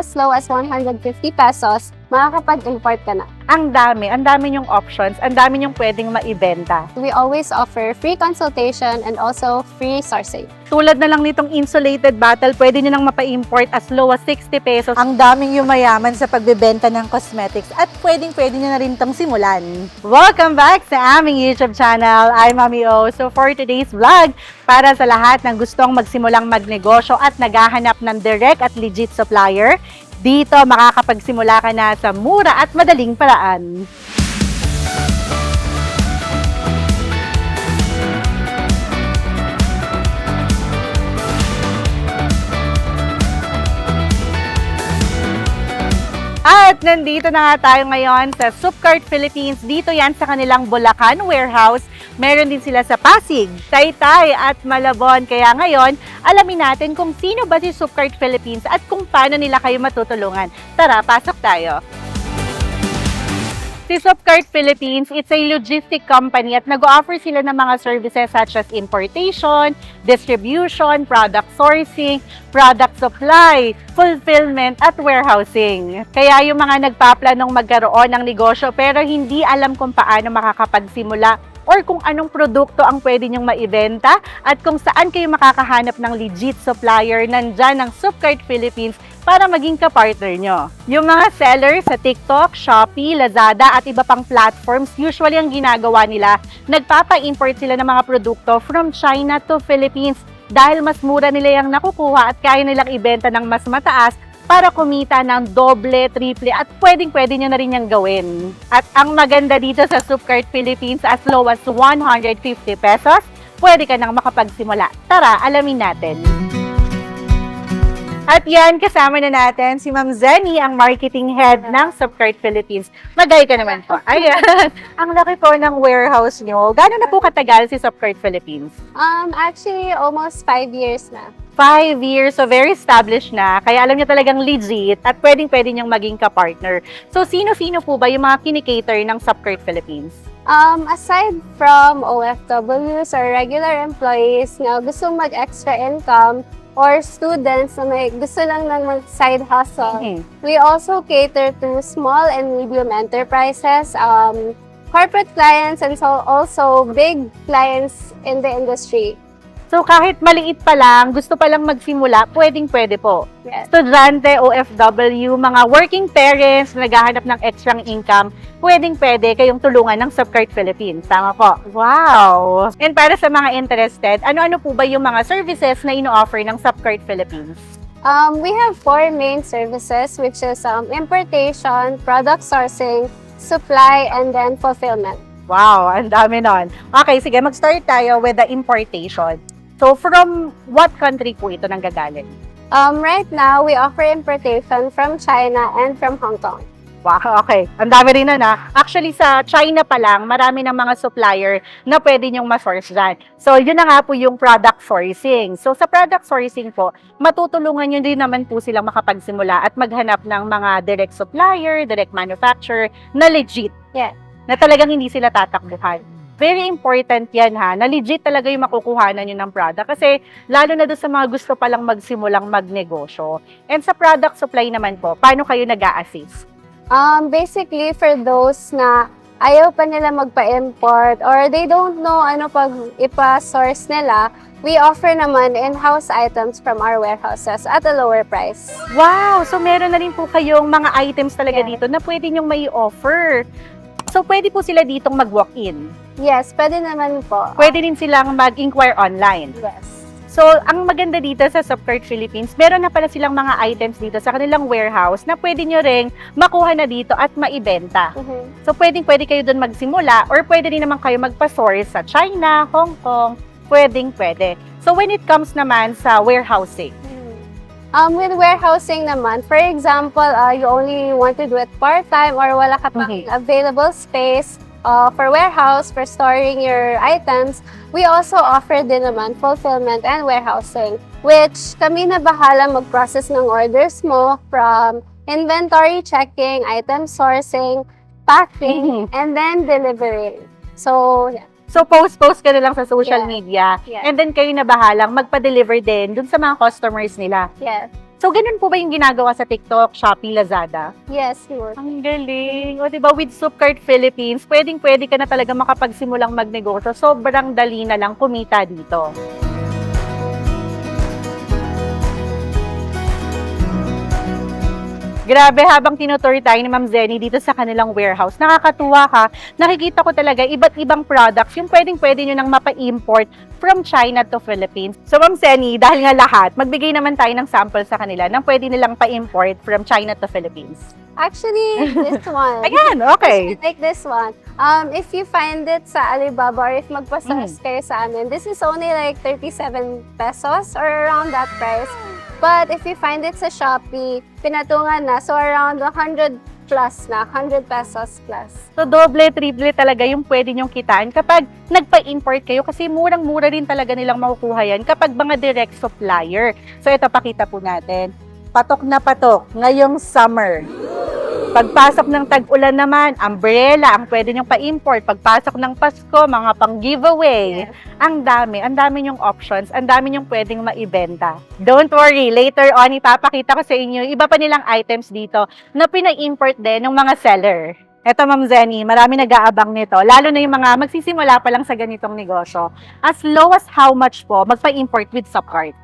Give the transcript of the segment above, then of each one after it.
as low as 150 pesos, makakapag-import ka na. Ang dami niyong options, ang dami niyong pwedeng maibenta. We always offer free consultation and also free sourcing. Tulad na lang nitong insulated bottle, pwede niyo nang mapa-import as low as 60 pesos. Ang daming yumayaman sa pagbebenta ng cosmetics at pwedeng-pwede nyo na rin itong simulan. Welcome back sa aming YouTube channel. I'm Mami O. So for today's vlog, para sa lahat ng gustong magsimulang magnegosyo at naghahanap ng direct at legit supplier, dito makakapagsimula ka na sa mura at madaling paraan. At nandito na nga tayo ngayon sa Supcart Philippines. Dito yan sa kanilang Bulacan warehouse. Meron din sila sa Pasig, Taytay at Malabon. Kaya ngayon, alamin natin kung sino ba si Supcart Philippines at kung paano nila kayo matutulungan. Tara, pasok tayo! Si Supcart Philippines, it's a logistic company at nag-offer sila ng mga services such as importation, distribution, product sourcing, product supply, fulfillment, at warehousing. Kaya yung mga nagpaplanong magkaroon ng negosyo pero hindi alam kung paano makakapagsimula or kung anong produkto ang pwede nyong maibenta at kung saan kayo makakahanap ng legit supplier, nandyan ang Supcart Philippines para maging kapartner nyo. Yung mga sellers sa TikTok, Shopee, Lazada at iba pang platforms, usually ang ginagawa nila, nagpapa-import sila ng mga produkto from China to Philippines dahil mas mura nila yung nakukuha at kaya nilang ibenta ng mas mataas para kumita ng doble, triple at pwedeng-pwede nyo na rin yung gawin. At ang maganda dito sa Supcart Philippines, as low as 150 pesos, pwede ka nang makapagsimula. Tara, alamin natin. At yan, kasama na natin si Ma'am Zenny, ang marketing head ng Supcart Philippines. Magay ka naman po. Ayan, ang laki po ng warehouse nyo. Gano'n na po katagal si Supcart Philippines? Actually, almost 5 years na. 5 years, so very established na. Kaya alam niyo talagang legit at pwedeng-pwede niyang maging ka-partner. So, sino-sino po ba yung mga kinikater ng Supcart Philippines? Aside from OFWs or regular employees na gusto mag-extra income, or students na may gusto lang ng mag-side hustle, we also cater to small and medium enterprises, corporate clients, and so also big clients in the industry. So, kahit maliit pa lang, gusto pa lang magsimula, pwedeng-pwede po. Yes. Estudyante, OFW, mga working parents, naghahanap ng extra income, pwedeng-pwede kayong tulungan ng Supcart Philippines. Tama po. Wow! And para sa mga interested, ano-ano po ba yung mga services na ino-offer ng Supcart Philippines? We have 4 main services, which is importation, product sourcing, supply, and then fulfillment. Wow, ang dami nun. Okay, sige, mag-start tayo with the importation. So, from what country po ito nanggagaling? Right now, we offer importation from China and from Hong Kong. Wow, okay. Ang dami rin na. Actually, sa China pa lang, marami ng mga supplier na pwede nyong ma-source dyan. So, yun na nga po yung product sourcing. So, sa product sourcing po, matutulungan nyo din naman po silang makapagsimula at maghanap ng mga direct supplier, direct manufacturer na legit. Yeah. Na talagang hindi sila tatakbuhan. Very important yan ha, na legit talaga yung makukuhanan nyo ng product kasi lalo na doon sa mga gusto palang magsimulang magnegosyo. And sa product supply naman po, paano kayo nag-a-assist? Basically, for those na ayaw pa nila magpa-import or they don't know ano pag ipa-source nila, we offer naman in-house items from our warehouses at a lower price. Wow! So meron na rin po kayong mga items talaga dito na pwede nyong may offer. So pwede po sila ditong mag-walk-in. Yes, pwede naman po. Pwede din silang mag-inquire online. Yes. So, ang maganda dito sa Supcart Philippines, meron na pala silang mga items dito sa kanilang warehouse na pwede nyo ring makuha na dito at maibenta. So, pwede kayo doon magsimula or pwede rin naman kayo magpa-source sa China, Hong Kong, pwede. So, when it comes naman sa warehousing, With warehousing naman, for example, you only want to do it part-time or wala ka pang available space for warehouse, for storing your items, we also offer din naman fulfillment and warehousing, which kami na bahala mag-process ng orders mo from inventory checking, item sourcing, packing, and then delivering. So, yeah. So, post ka na lang sa social Yeah. media. Yeah. And then, kayo na bahalang magpa-deliver din dun sa mga customers nila. Yes. So, ganun po ba yung ginagawa sa TikTok, Shopee, Lazada? Yes, more. Ang galing. O, diba, with Soupcart Philippines, pwedeng-pwede ka na talaga makapagsimulang magnegosyo. Sobrang dali na lang kumita dito. Grabe, habang tinutour tayo ni Ma'am Zenny dito sa kanilang warehouse, nakakatuwa ka. Nakikita ko talaga iba't ibang products yung pwedeng-pwede nyo nang mapa-import from China to Philippines. So Ma'am Zenny, dahil nga lahat, magbigay naman tayo ng sample sa kanila ng pwede nilang pa-import from China to Philippines. Actually, this one. Ayan, okay. Like this one. If you find it sa Alibaba or if magpa-search kayo sa amin, this is only like 37 pesos or around that price. But if you find it sa Shopee, pinatungan na. So around 100 plus na, 100 pesos plus. So doble, triple talaga yung pwede nyong kitaan kapag nagpa-import kayo kasi murang-mura rin talaga nilang makukuha yan kapag mga direct supplier. So ito, pakita po natin. Patok na patok ngayong summer. Pagpasok ng tag-ulan naman, umbrella ang pwede nyong pa-import. Pagpasok ng Pasko, mga pang-giveaway. Yes. Ang dami nyong options, ang dami nyong pwedeng maibenta. Don't worry, later on, ipapakita ko sa inyo, iba pa nilang items dito na pina-import din ng mga seller. Eto, Ma'am Zenny, marami nag-aabang nito, lalo na yung mga magsisimula pa lang sa ganitong negosyo. As low as how much po magpa-import with Soupcart?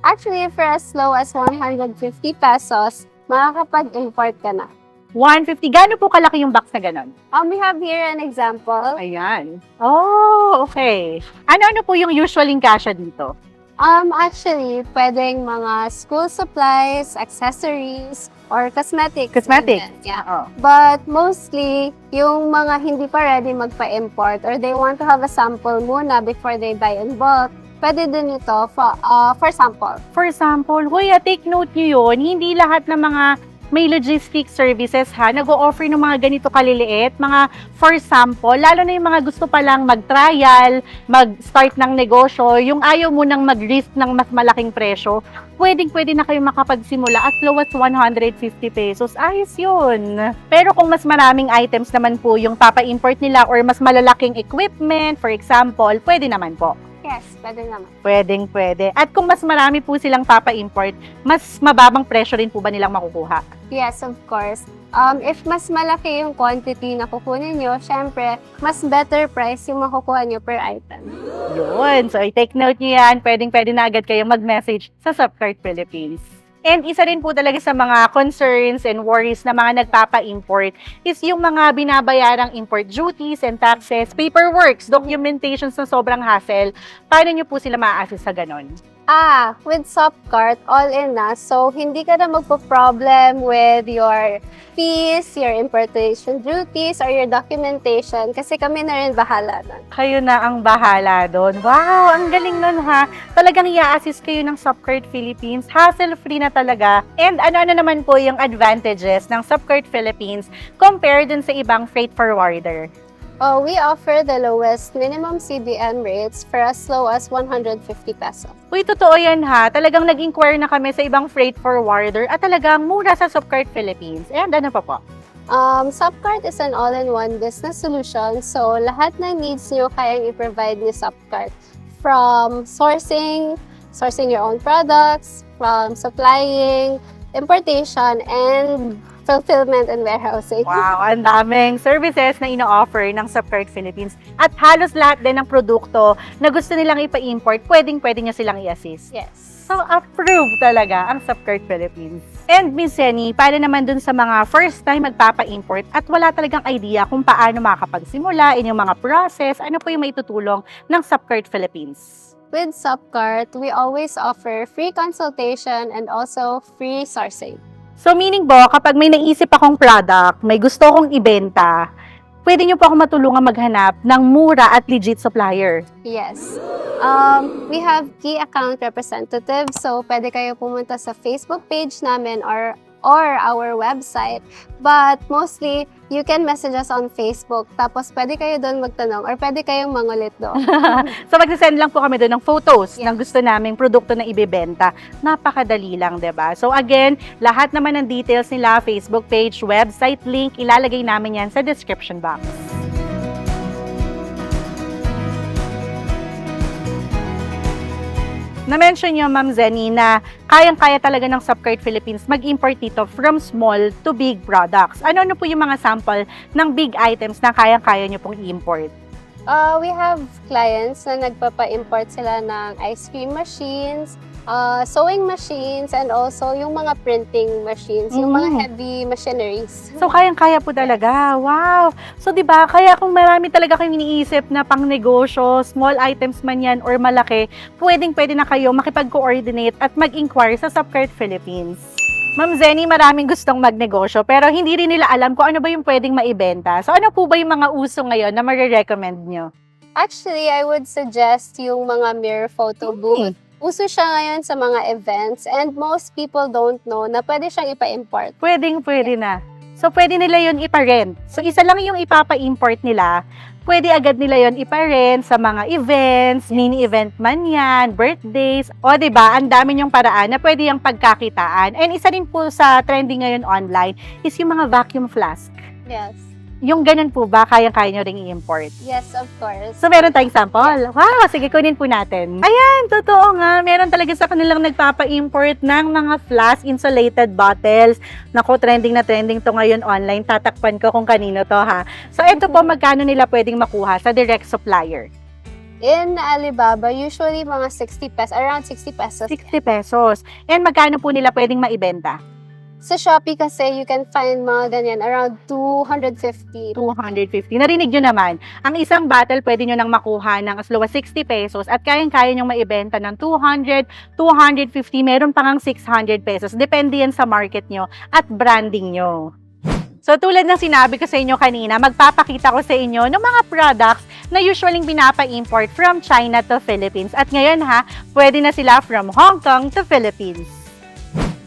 Actually, for as low as 150 pesos, makakapag-import ka na. 150, gaano po kalaki yung box na ganon? We have here an example. Ayan. Oh, okay. Ano-ano po yung usual yung kasya dito? Actually, pwedeng mga school supplies, accessories, or cosmetics. Cosmetics? Yeah. Oo. But mostly, yung mga hindi pa ready magpa-import or they want to have a sample muna before they buy in bulk, pwede din ito for sample. For example, kuya, take note nyo yun, hindi lahat ng mga may logistic services nag-o-offer ng mga ganito kaliliit, mga for sample, lalo na yung mga gusto pa lang mag-trial, mag-start ng negosyo, yung ayaw mo nang mag-risk ng mas malaking presyo, pwedeng-pwede na kayo makapagsimula as low as 150 pesos. Ayos yun. Pero kung mas maraming items naman po yung papa-import nila or mas malalaking equipment, for example, pwede naman po. Yes, pwede naman. Pwedeng-pwede. At kung mas marami po silang papa-import, mas mababang presyo rin po ba nilang makukuha? Yes, of course. If mas malaki yung quantity na kukunin nyo, syempre, mas better price yung makukuha nyo per item. Yun. So, i-take note nyo yan. Pwedeng-pwede na agad kayong mag-message sa Soupcart Philippines. And isa rin po talaga sa mga concerns and worries na mga nagpapa-import is yung mga binabayarang import duties and taxes, paperworks, documentations na sobrang hassle. Paano nyo po sila ma-assist sa ganon? With Soupcart, all in na. So, hindi ka na magpo-problem with your fees, your importation duties, or your documentation kasi kami na rin bahala nun. Kayo na ang bahala doon. Wow, ang galing nun ha. Talagang i-assist kayo ng Soupcart Philippines. Hassle-free na talaga. And ano-ano naman po yung advantages ng Soupcart Philippines compared dun sa ibang freight forwarder? We offer the lowest minimum CBM rates for as low as 150 pesos. Uy, totoo yan ha. Talagang nag-inquire na kami sa ibang freight forwarder at talagang mura sa Soupcart Philippines. And ano pa po? Soupcart is an all-in-one business solution. So, lahat ng needs nyo kayang i-provide ni Soupcart. From sourcing your own products, from supplying, importation, and fulfillment and warehousing. Wow, ang daming services na ino-offer ng Soupcart Philippines. At halos lahat din ng produkto na gusto nilang ipa-import, pwedeng-pwede nyo silang i-assist. Yes. So, approve talaga ang Soupcart Philippines. And Miss Jenny, para naman dun sa mga first time magpapa-import at wala talagang idea kung paano makakapagsimula, inyong mga process, ano po yung maitutulong ng Soupcart Philippines? With Soupcart, we always offer free consultation and also free sourcing. So, meaning po, kapag may naisip akong product, may gusto akong ibenta, pwede nyo po ako matulungan maghanap ng mura at legit supplier. Yes. We have key account representatives, so pwede kayo pumunta sa Facebook page namin or our website. But mostly, you can message us on Facebook. Tapos pwede kayo doon magtanong or pwede kayong mangulit doon. So, magsasend lang po kami doon ng photos ng gusto naming produkto na ibebenta. Napakadali lang, 'di ba? So, again, lahat naman ng details nila, Facebook page, website link, ilalagay namin yan sa description box. Na-mention nyo, Ma'am Zenny, na kayang-kaya talaga ng Subcart Philippines mag-import dito from small to big products. Ano po yung mga sample ng big items na kayang-kaya nyo pong i-import? We have clients na nagpapa-import sila ng ice cream machines, sewing machines, and also yung mga printing machines, yung mga heavy machineries. So, kayang-kaya po talaga. Wow! So, di ba, kaya kung marami talaga kayong iniisip na pang negosyo, small items man yan or malaki, pwedeng-pwede na kayo makipag-coordinate at mag-inquire sa Subcart Philippines. Ma'am Zenny, maraming gustong magnegosyo pero hindi rin nila alam kung ano ba yung pwedeng maibenta. So, ano po ba yung mga uso ngayon na marirecommend nyo? Actually, I would suggest yung mga mirror photo booth. Uso siya ngayon sa mga events and most people don't know na pwede siyang ipa-import. Pwede na. So, pwede nila yun ipa-rent. So, isa lang yung ipapa-import nila. Pwede agad nila yon ipa-rent sa mga events, mini-event man yan, birthdays. O, diba, ang dami yung paraan na pwede yung pagkakitaan. And isa rin po sa trending ngayon online is yung mga vacuum flask. Yes. Yung ganun po ba, kayang-kaya nyo ring i-import? Yes, of course. So, meron tayong sample? Wow, sige, kunin po natin. Ayan, totoo nga. Meron talaga sa kanilang nagpapa-import ng mga flask insulated bottles. Naku, trending na trending to ngayon online. Tatakpan ko kung kanino to, ha? So, ito po, magkano nila pwedeng makuha sa direct supplier? In Alibaba, usually mga 60 pesos, around 60 pesos. 60 pesos. And magkano po nila pwedeng maibenta? Sa Shopee kasi, you can find mga ganyan, around 250. 250. Narinig nyo naman, ang isang bottle pwede nyo nang makuha ng as low as 60 pesos at kayang-kaya nyo maibenta ng 200, 250, meron pa ngang 600 pesos. Depende yan sa market nyo at branding nyo. So tulad ng sinabi ko sa inyo kanina, magpapakita ko sa inyo ng mga products na usually pinapa-import from China to Philippines. At ngayon pwede na sila from Hong Kong to Philippines.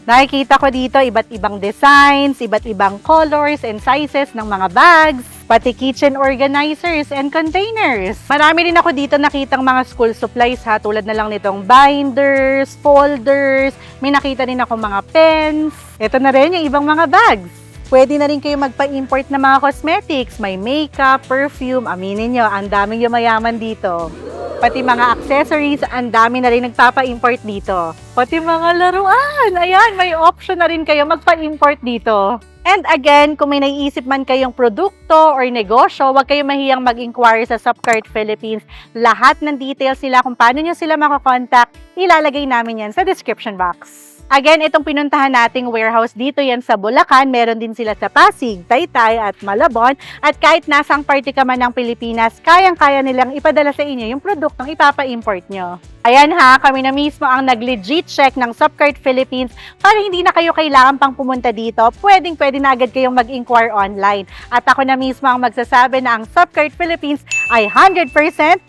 Nakikita ko dito iba't ibang designs, iba't ibang colors and sizes ng mga bags, pati kitchen organizers and containers. Marami rin ako dito nakitang mga school supplies tulad na lang nitong binders, folders, may nakita rin ako mga pens. Ito na rin yung ibang mga bags. Pwede na rin kayo magpa-import ng mga cosmetics, may makeup, perfume, aminin nyo, ang daming yumayaman dito. Pati mga accessories, ang dami na rin nagpapa-import dito. Pati mga laruan, ayan, may option na rin kayo magpa-import dito. And again, kung may naiisip man kayong produkto or negosyo, huwag kayong mahiyang mag-inquire sa Subcart Philippines. Lahat ng details nila kung paano nyo sila makakontakt, ilalagay namin yan sa description box. Again, itong pinuntahan nating warehouse dito yan sa Bulacan, meron din sila sa Pasig, Taytay at Malabon. At kahit nasang party ka man ng Pilipinas, kayang-kaya nilang ipadala sa inyo yung produktong ipapa-import nyo. Ayan kami na mismo ang nag-legit check ng Subcart Philippines para hindi na kayo kailangan pang pumunta dito. Pwedeng-pwede na agad kayong mag-inquire online. At ako na mismo ang magsasabi na ang Subcart Philippines ay 100%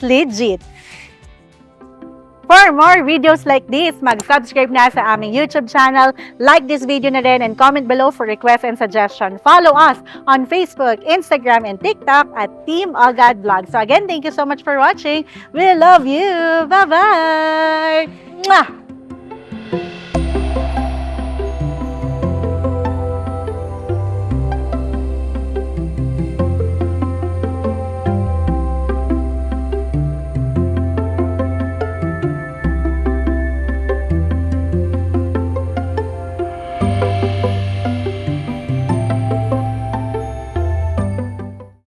legit. For more videos like this, mag-subscribe na sa aming YouTube channel, like this video na rin, and comment below for requests and suggestions. Follow us on Facebook, Instagram, and TikTok at Team Agad Vlog. So again, thank you so much for watching. We love you. Bye-bye!